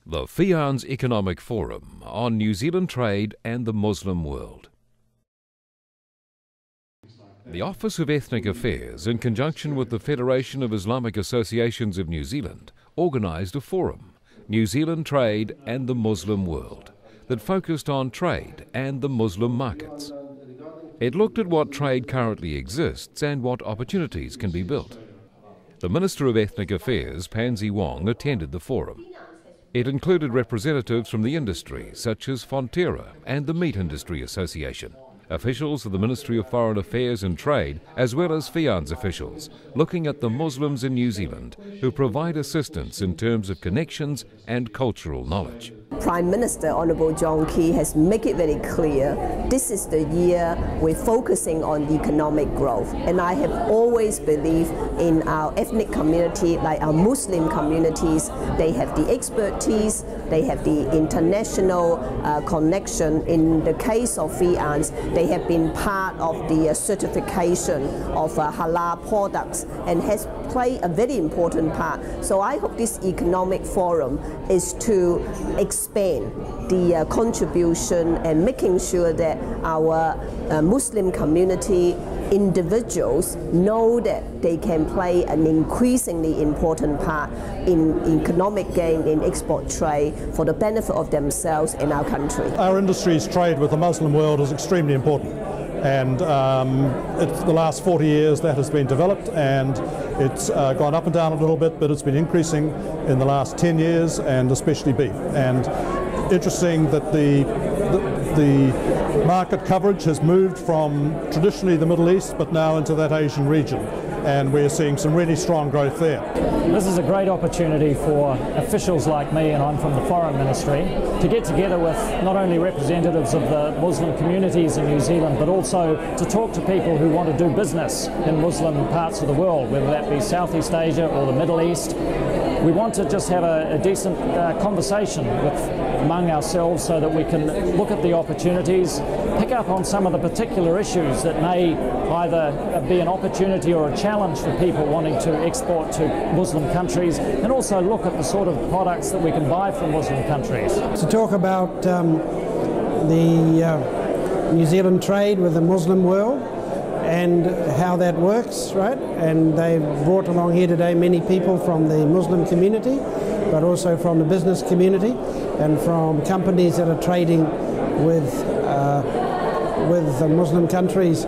The FIANZ Economic Forum on New Zealand trade and the Muslim world. The Office of Ethnic Affairs, in conjunction with the Federation of Islamic Associations of New Zealand, organised a forum, New Zealand Trade and the Muslim World, that focused on trade and the Muslim markets. It looked at what trade currently exists and what opportunities can be built. The Minister of Ethnic Affairs, Pansy Wong, attended the forum. It included representatives from the industry, such as Fonterra and the Meat Industry Association, officials of the Ministry of Foreign Affairs and Trade, as well as FIANZ officials, looking at the Muslims in New Zealand who provide assistance in terms of connections and cultural knowledge. Prime Minister Honourable John Key has made it very clear this is the year we're focusing on economic growth, and I have always believed in our ethnic community, like our Muslim communities. They have the expertise, they have the international connection. In the case of FIANZ, they have been part of the certification of halal products and has played a very important part. So I hope this economic forum is to expand the contribution and making sure that our Muslim community individuals know that they can play an increasingly important part in economic gain, in export trade, for the benefit of themselves and our country. Our industry's trade with the Muslim world is extremely important, and it's the last 40 years that has been developed, and it's gone up and down a little bit, but it's been increasing in the last 10 years, and especially beef. And interesting that the market coverage has moved from traditionally the Middle East, but now into that Asian region, and we're seeing some really strong growth there. This is a great opportunity for officials like me, and I'm from the Foreign Ministry, to get together with not only representatives of the Muslim communities in New Zealand, but also to talk to people who want to do business in Muslim parts of the world, whether that be Southeast Asia or the Middle East. We want to just have a decent conversation among ourselves so that we can look at the opportunities, pick up on some of the particular issues that may either be an opportunity or a challenge for people wanting to export to Muslim countries, and also look at the sort of products that we can buy from Muslim countries. To talk about the New Zealand trade with the Muslim world and how that works, right? And they've brought along here today many people from the Muslim community, but also from the business community and from companies that are trading with Muslim countries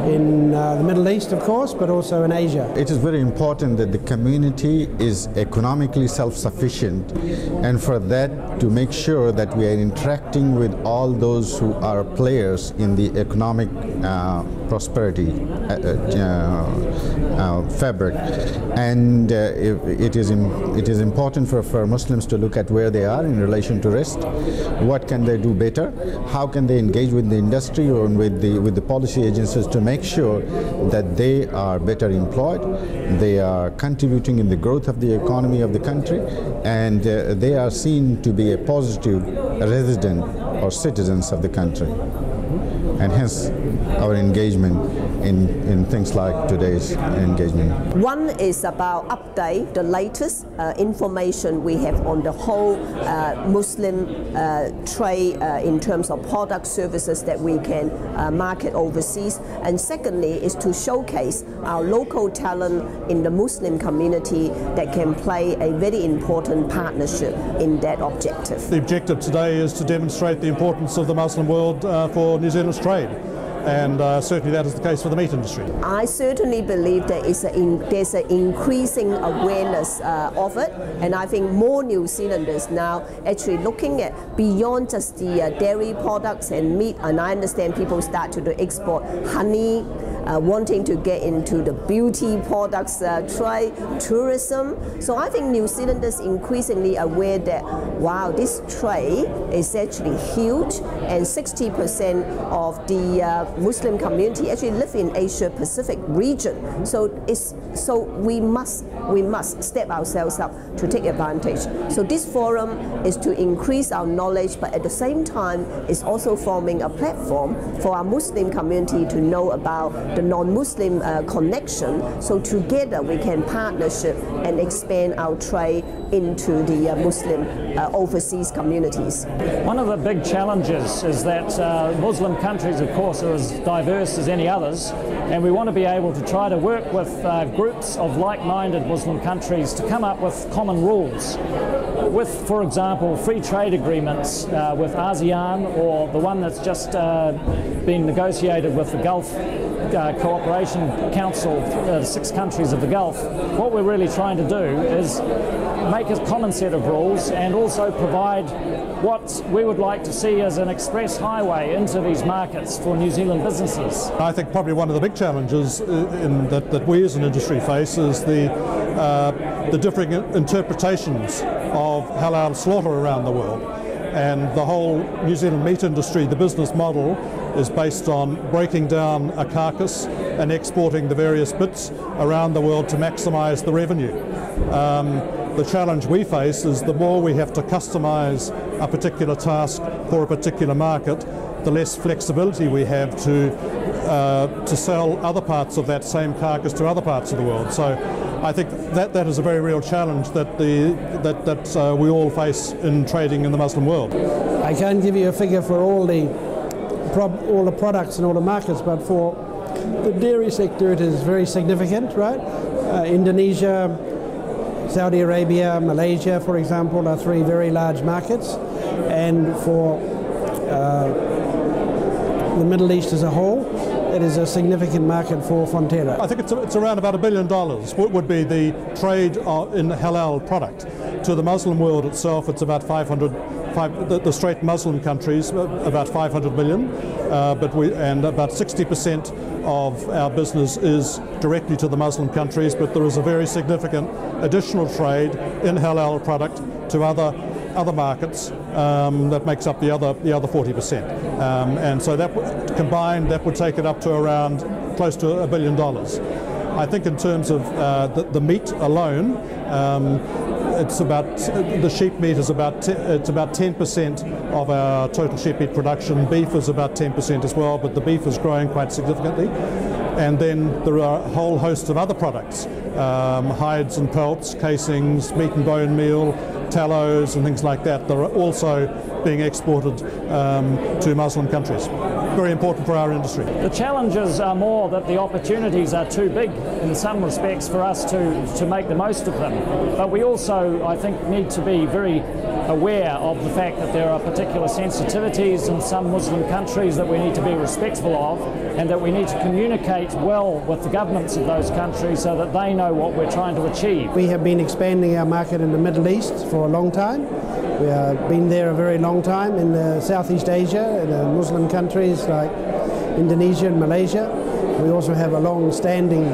in the Middle East, of course, but also in Asia. It is very important that the community is economically self-sufficient, and for that to make sure that we are interacting with all those who are players in the economic prosperity fabric. And it is important for Muslims to look at where they are in relation to risk. What can they do better? How can they engage with the industry or with the policy agencies to make sure that they are better employed, they are contributing in the growth of the economy of the country, and they are seen to be a positive resident or citizens of the country. And hence our engagement in things like today's engagement. One is about update the latest information we have on the whole Muslim trade in terms of product services that we can market overseas, and secondly is to showcase our local talent in the Muslim community that can play a very important partnership in that objective. The objective today is to demonstrate the importance of the Muslim world for New Zealand's trade, and certainly that is the case for the meat industry. I certainly believe that there's an increasing awareness of it, and I think more New Zealanders now actually looking at beyond just the dairy products and meat, and I understand people start to export honey, wanting to get into the beauty products trade, tourism. So I think New Zealanders increasingly aware that, wow, this trade is actually huge, and 60% of the Muslim community actually live in Asia Pacific region. So we must step ourselves up to take advantage. So this forum is to increase our knowledge, but at the same time it's also forming a platform for our Muslim community to know about the non-Muslim connection. So together we can partnership and expand our trade into the Muslim overseas communities. One of the big challenges is that Muslim countries, of course, are as diverse as any others, and we want to be able to try to work with groups of like-minded Muslim countries to come up with common rules. With, for example, free trade agreements with ASEAN, or the one that's just been negotiated with the Gulf Cooperation Council, 6 countries of the Gulf. What we're really trying to do is make a common set of rules and also provide what we would like to see as an express highway into these markets for New Zealand businesses. I think probably one of the big challenges that we as an industry face is the differing interpretations of halal slaughter around the world. And the whole New Zealand meat industry, the business model, is based on breaking down a carcass and exporting the various bits around the world to maximise the revenue. The challenge we face is the more we have to customise a particular task for a particular market, the less flexibility we have to sell other parts of that same carcass to other parts of the world. So I think that is a very real challenge that we all face in trading in the Muslim world. I can't give you a figure for all the products and all the markets, but for the dairy sector it is very significant, right? Indonesia, Saudi Arabia, Malaysia, for example, are 3 very large markets, and for the Middle East as a whole, it is a significant market for Fonterra. I think it's around about $1 billion would be the trade in halal product. To the Muslim world itself, it's about the straight Muslim countries, about 500 million, and about 60% of our business is directly to the Muslim countries, but there is a very significant additional trade in halal product to other markets that makes up the other 40%. And so that combined, that would take it up to around close to $1 billion. I think in terms of the meat alone, it's about, the sheep meat is about 10% of our total sheep meat production. Beef is about 10% as well, but the beef is growing quite significantly. And then there are a whole host of other products, hides and pelts, casings, meat and bone meal, tallows and things like that. That are also being exported to Muslim countries. Very important for our industry. The challenges are more that the opportunities are too big in some respects for us to make the most of them. But we also, I think, need to be very aware of the fact that there are particular sensitivities in some Muslim countries that we need to be respectful of, and that we need to communicate well with the governments of those countries so that they know what we're trying to achieve. We have been expanding our market in the Middle East for a long time. We have been there a very long time in Southeast Asia, in the Muslim countries like Indonesia and Malaysia. We also have a long-standing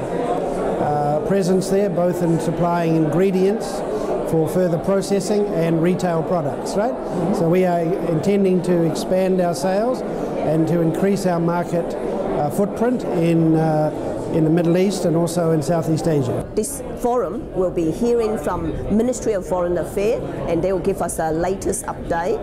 presence there, both in supplying ingredients for further processing and retail products, right? So we are intending to expand our sales and to increase our market footprint in the Middle East and also in Southeast Asia. This forum will be hearing from Ministry of Foreign Affairs, and they will give us a latest update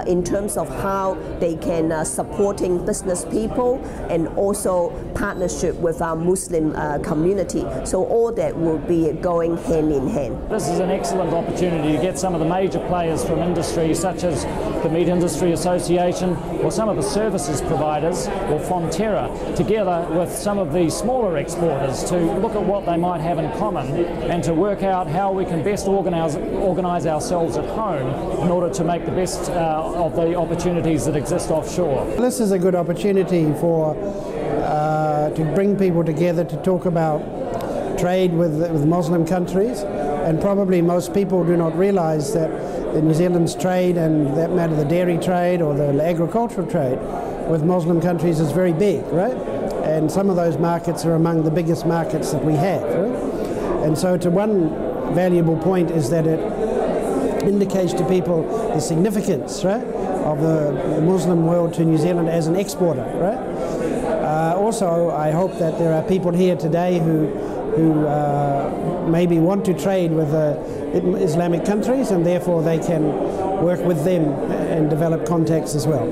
in terms of how they can supporting business people and also partnership with our Muslim community. So all that will be going hand in hand. This is an excellent opportunity to get some of the major players from industry, such as the Meat Industry Association or some of the services providers or Fonterra, together with some of the smaller exporters, to look at what they might have in common and to work out how we can best organise ourselves at home in order to make the best of the opportunities that exist offshore. This is a good opportunity for to bring people together to talk about trade with Muslim countries, and probably most people do not realise that the New Zealand's trade, and that matter the dairy trade or the agricultural trade with Muslim countries, is very big, right? And some of those markets are among the biggest markets that we have, right? And so one valuable point is that it indicates to people the significance, right, of the Muslim world to New Zealand as an exporter, right? Also, I hope that there are people here today who maybe want to trade with Islamic countries, and therefore they can work with them and develop contacts as well.